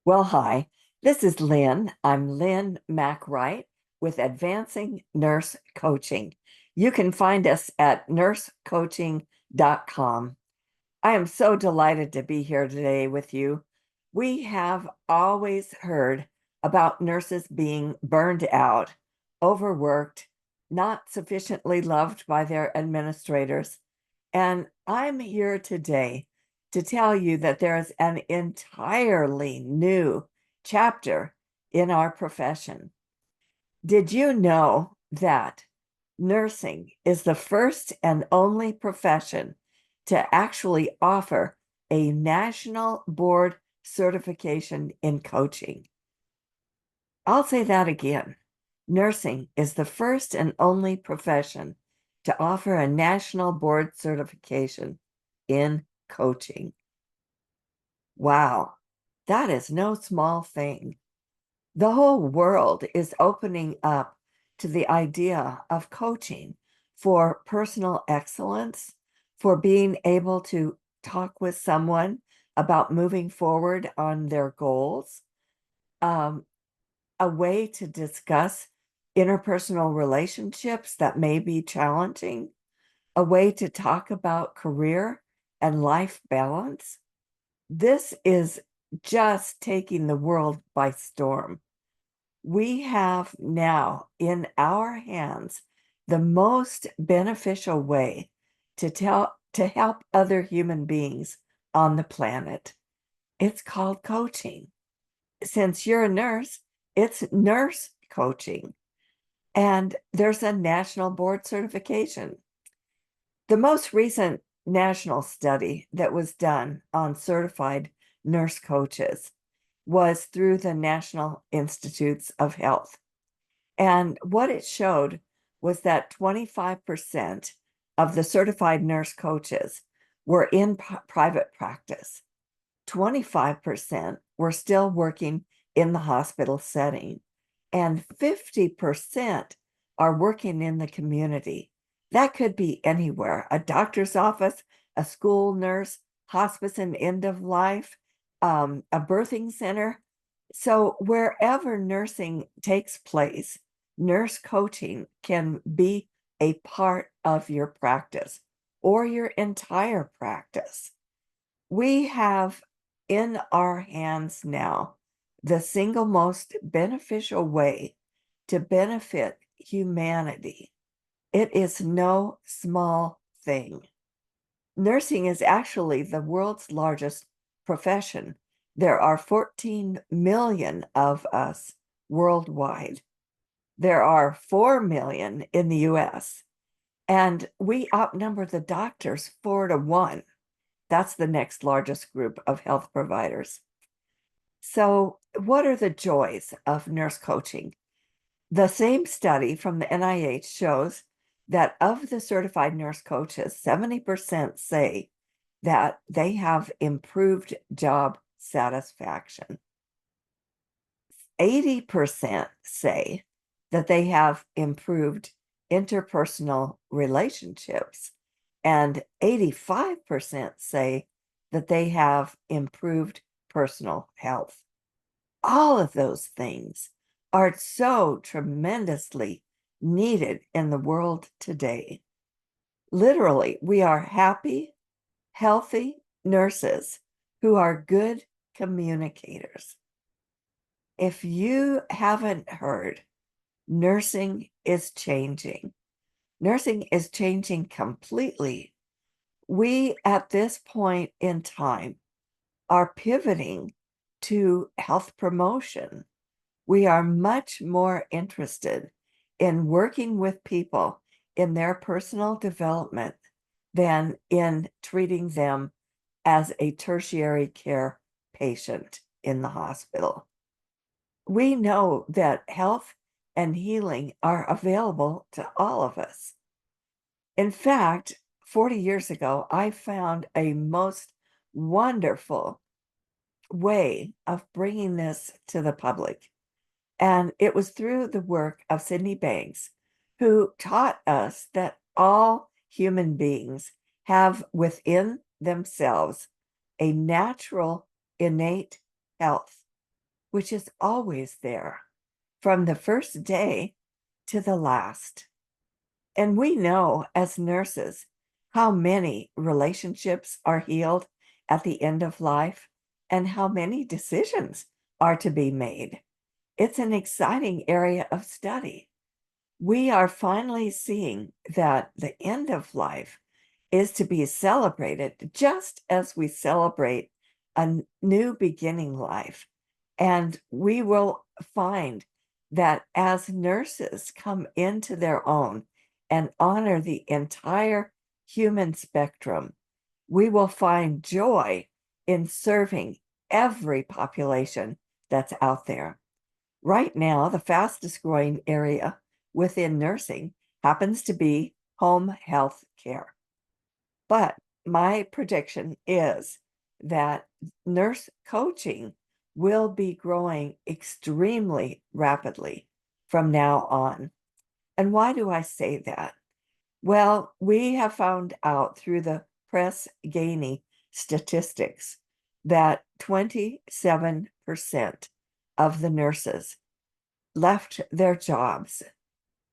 Well, hi, this is Lyn. I'm Lyn McCright with Advancing Nurse Coaching. You can find us at nursecoaching.com. I am so delighted to be here today with you. We have always heard about nurses being burned out, overworked, not sufficiently loved by their administrators. And I'm here today to tell you that there is an entirely new chapter in our profession. Did you know that nursing is the first and only profession to actually offer a national board certification in coaching? I'll say that again. Nursing is the first and only profession to offer a national board certification in coaching. Wow, that is no small thing. The whole world is opening up to the idea of coaching for personal excellence, for being able to talk with someone about moving forward on their goals, um, a way to discuss interpersonal relationships that may be challenging, a way to talk about career and life balance. This is just taking the world by storm. We have now in our hands the most beneficial way to help other human beings on the planet. It's called coaching. Since you're a nurse, it's nurse coaching. And there's a national board certification. The most recent national study that was done on certified nurse coaches was through the National Institutes of Health. And what it showed was that 25% of the certified nurse coaches were in private practice. 25% were still working in the hospital setting, and 50% are working in the community. That could be anywhere, a doctor's office, a school nurse, hospice and end of life, a birthing center. So wherever nursing takes place, nurse coaching can be a part of your practice or your entire practice. We have in our hands now the single most beneficial way to benefit humanity. It is no small thing. Nursing is actually the world's largest profession. There are 14 million of us worldwide. There are 4 million in the US, and we outnumber the doctors 4 to 1. That's the next largest group of health providers. So, what are the joys of nurse coaching? The same study from the NIH shows that of the certified nurse coaches, 70% say that they have improved job satisfaction. 80% say that they have improved interpersonal relationships, and 85% say that they have improved personal health. All of those things are so tremendously needed in the world today. Literally, we are happy, healthy nurses who are good communicators. If you haven't heard, nursing is changing. Nursing is changing completely. We, at this point in time, are pivoting to health promotion. We are much more interested in working with people in their personal development than in treating them as a tertiary care patient in the hospital. We know that health and healing are available to all of us. In fact, 40 years ago, I found a most wonderful way of bringing this to the public. And it was through the work of Sydney Banks, who taught us that all human beings have within themselves a natural, innate health. which is always there from the first day to the last. And we know as nurses how many relationships are healed at the end of life and how many decisions are to be made. It's an exciting area of study. We are finally seeing that the end of life is to be celebrated just as we celebrate a new beginning life. And we will find that as nurses come into their own and honor the entire human spectrum, we will find joy in serving every population that's out there. Right now, the fastest growing area within nursing happens to be home health care. But my prediction is that nurse coaching will be growing extremely rapidly from now on. And why do I say that? Well, we have found out through the Press Ganey statistics that 27% of the nurses left their jobs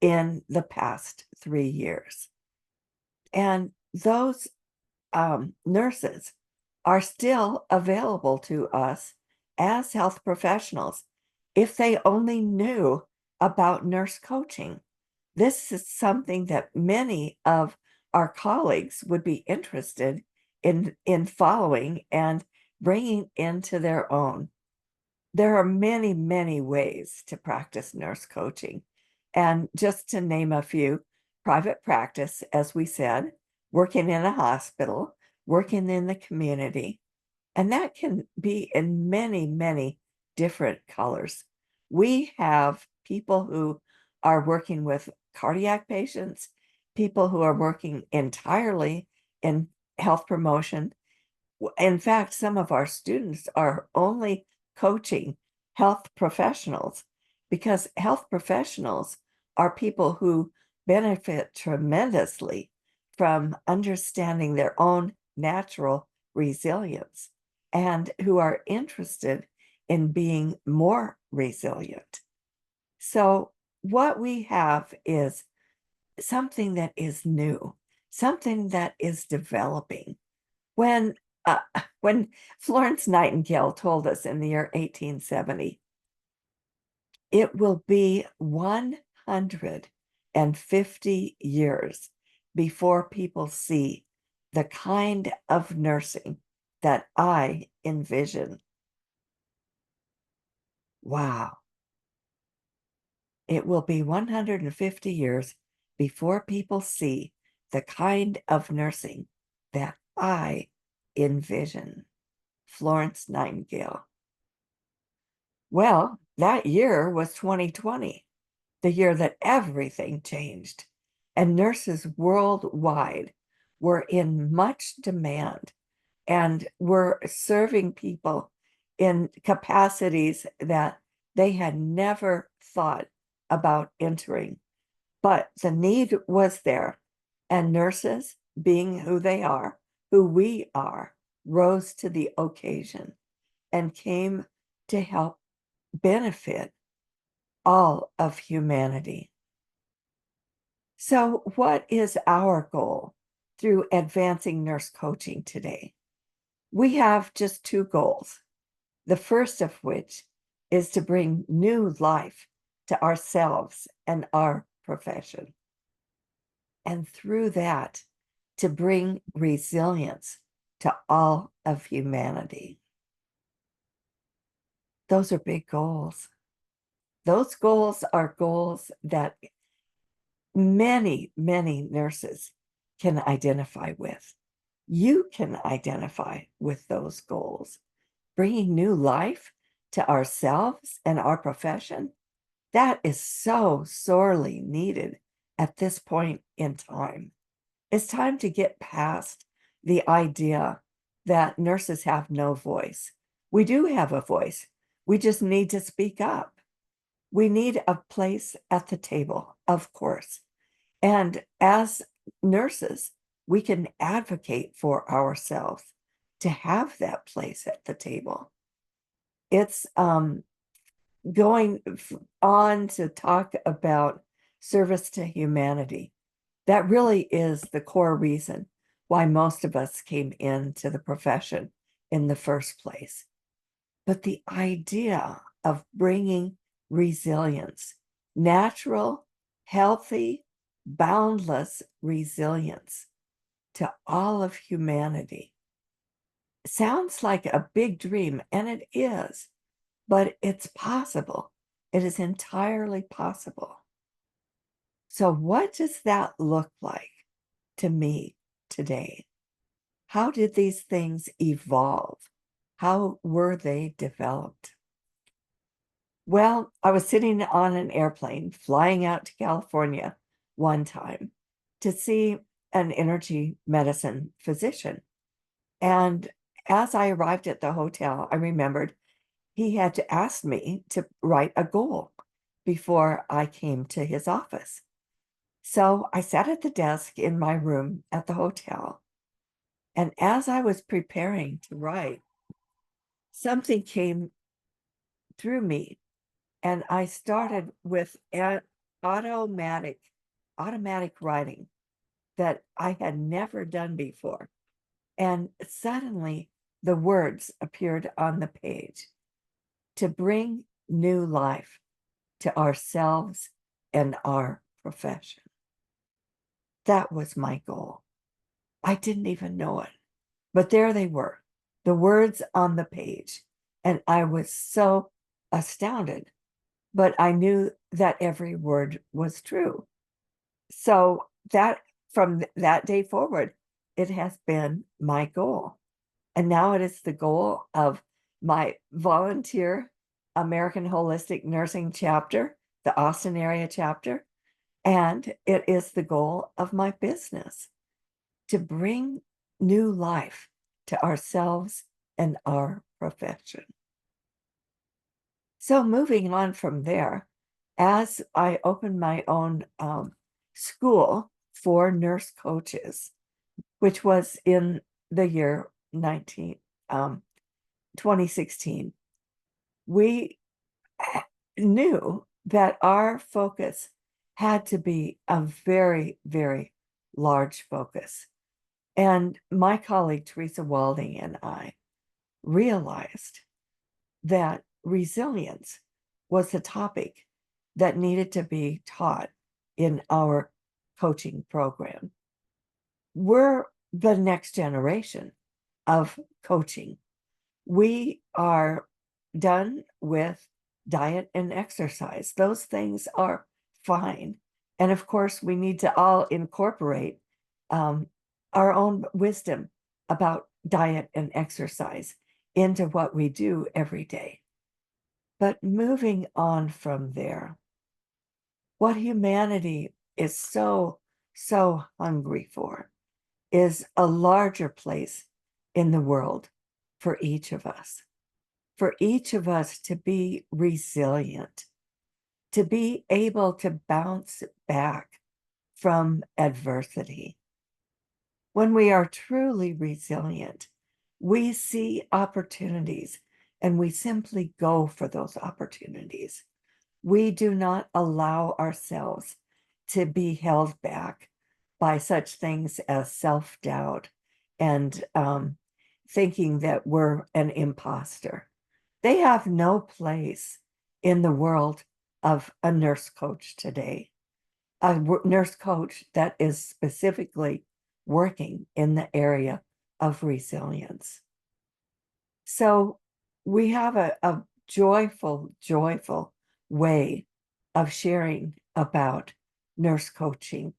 in the past 3 years. And those nurses are still available to us as health professionals if they only knew about nurse coaching. This is something that many of our colleagues would be interested in following and bringing into their own. There are many, many ways to practice nurse coaching. And just to name a few, private practice, as we said, working in a hospital, working in the community, and that can be in many, many different colors. We have people who are working with cardiac patients, people who are working entirely in health promotion. In fact, some of our students are only coaching health professionals because health professionals are people who benefit tremendously from understanding their own natural resilience and who are interested in being more resilient. So, what we have is something that is new, something that is developing. When uh, when Florence Nightingale told us in the year 1870, it will be 150 years before people see the kind of nursing that I envision. Wow. It will be 150 years before people see the kind of nursing that I envision. Florence Nightingale. Well, that year was 2020, the year that everything changed, and nurses worldwide were in much demand and were serving people in capacities that they had never thought about entering. But the need was there, and nurses, being who they are, who we are, rose to the occasion and came to help benefit all of humanity. So, what is our goal through advancing nurse coaching today? We have just two goals. The first of which is to bring new life to ourselves and our profession. And through that, to bring resilience to all of humanity. Those are big goals. Those goals are goals that many, many nurses can identify with. You can identify with those goals. Bringing new life to ourselves and our profession, that is so sorely needed at this point in time. It's time to get past the idea that nurses have no voice. We do have a voice. We just need to speak up. We need a place at the table, of course. And as nurses, we can advocate for ourselves to have that place at the table. It's going on to talk about service to humanity, that really is the core reason why most of us came into the profession in the first place. But the idea of bringing resilience, natural, healthy, boundless resilience to all of humanity sounds like a big dream, and it is, but it's possible. It is entirely possible. So, what does that look like to me today? How did these things evolve? How were they developed? Well, I was sitting on an airplane flying out to California one time to see an energy medicine physician. And as I arrived at the hotel, I remembered he had to ask me to write a goal before I came to his office. So I sat at the desk in my room at the hotel. And as I was preparing to write, something came through me, and I started with an automatic automatic writing that I had never done before. And suddenly the words appeared on the page: to bring new life to ourselves and our profession. That was my goal. I didn't even know it, but there they were, the words on the page. And I was so astounded, but I knew that every word was true. So that from that day forward, it has been my goal. And now it is the goal of my volunteer American Holistic Nursing chapter, the Austin area chapter, and it is the goal of my business to bring new life to ourselves and our profession. So moving on from there, as I opened my own school for nurse coaches, which was in the year 2016, we knew that our focus had to be a very, very large focus. And my colleague, Teresa Walding, and I realized that resilience was the topic that needed to be taught in our coaching program. We're the next generation of coaching. We are done with diet and exercise. Those things are fine. And of course, we need to all incorporate our own wisdom about diet and exercise into what we do every day. But moving on from there, what humanity is so, so hungry for is a larger place in the world for each of us to be resilient, to be able to bounce back from adversity. When we are truly resilient, we see opportunities and we simply go for those opportunities. We do not allow ourselves to be held back by such things as self-doubt and thinking that we're an imposter. They have no place in the world of a nurse coach today, a nurse coach that is specifically working in the area of resilience. So we have a joyful, joyful way of sharing about nurse coaching.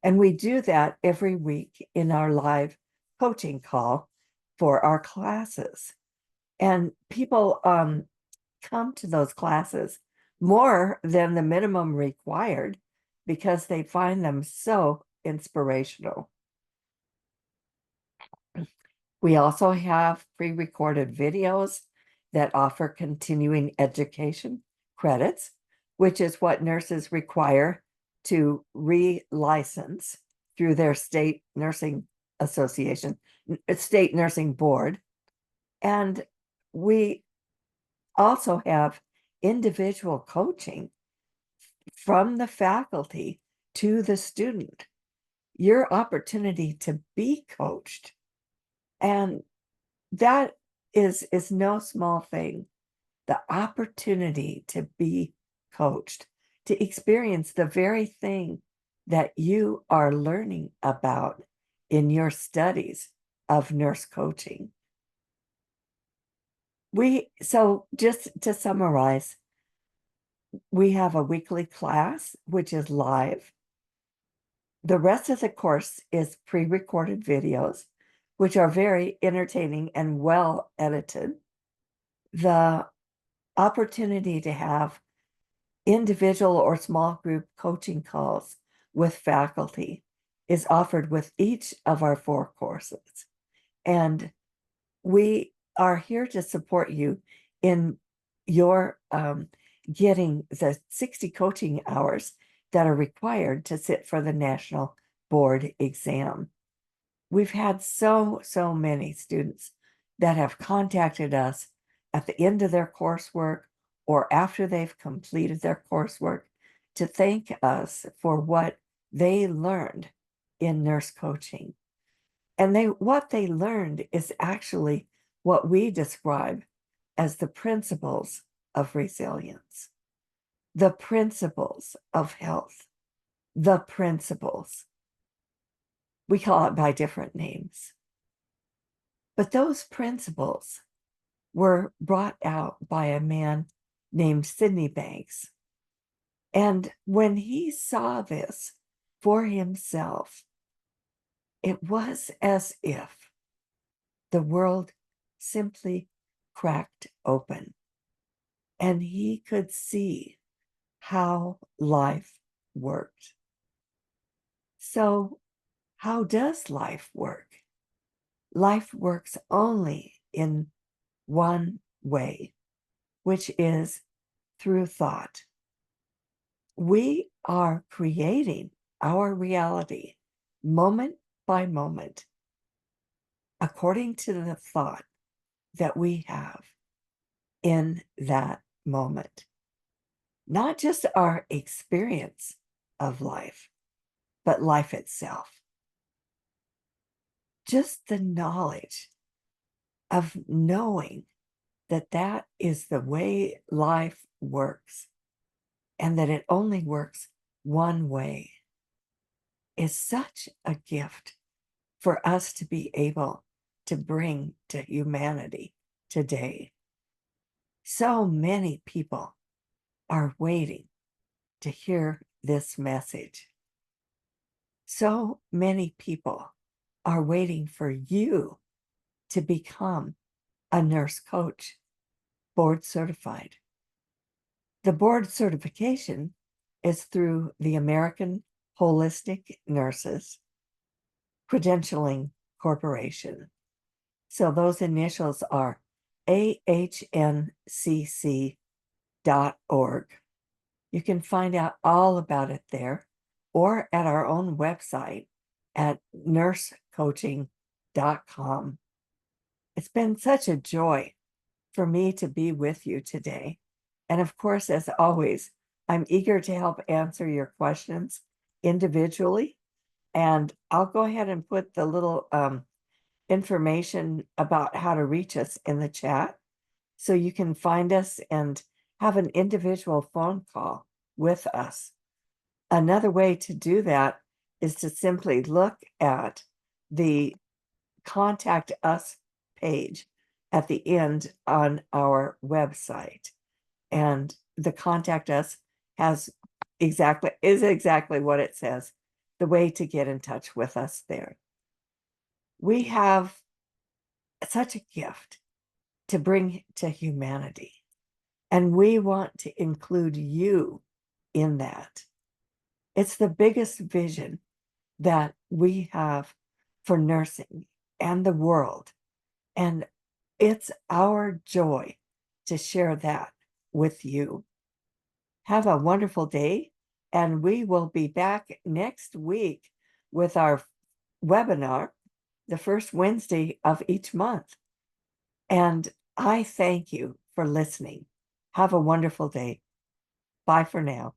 And we do that every week in our live coaching call for our classes. And people come to those classes more than the minimum required because they find them so inspirational. We also have pre-recorded videos that offer continuing education credits, which is what nurses require to re-license through their state nursing association, state nursing board. And we also have individual coaching from the faculty to the student, your opportunity to be coached. And that is no small thing. The opportunity to be coached, to experience the very thing that you are learning about in your studies of nurse coaching. So just to summarize, we have a weekly class, which is live. The rest of the course is pre-recorded videos, which are very entertaining and well edited. The opportunity to have individual or small group coaching calls with faculty is offered with each of our 4 courses. And we are here to support you in your getting the 60 coaching hours that are required to sit for the national board exam. We've had so many students that have contacted us at the end of their coursework or after they've completed their coursework to thank us for what they learned in nurse coaching. And what they learned is actually what we describe as the principles of resilience, the principles of health, the principles. We call it by different names. But those principles were brought out by a man named Sydney Banks. And when he saw this for himself, it was as if the world simply cracked open and he could see how life worked. So, how does life work? Life works only in one way, which is through thought. We are creating our reality moment by moment according to the thought that we have in that moment. Not just our experience of life, but life itself. Just the knowledge of knowing that that is the way life works and that it only works one way is such a gift for us to be able to bring to humanity today. So many people are waiting to hear this message. So many people are waiting for you to become a nurse coach, board certified. The board certification is through the American Holistic Nurses Credentialing Corporation. So those initials are AHNCC.org. You can find out all about it there or at our own website at nursecoaching.com. It's been such a joy for me to be with you today. And of course, as always, I'm eager to help answer your questions individually. And I'll go ahead and put the little information about how to reach us in the chat so you can find us and have an individual phone call with us. Another way to do that is to simply look at the Contact Us page at the end on our website. And the Contact Us is exactly what it says, the way to get in touch with us there. We have such a gift to bring to humanity, and we want to include you in that. It's the biggest vision that we have for nursing and the world, and it's our joy to share that with you. Have a wonderful day, and we will be back next week with our webinar, the first Wednesday of each month. And I thank you for listening. Have a wonderful day. Bye for now.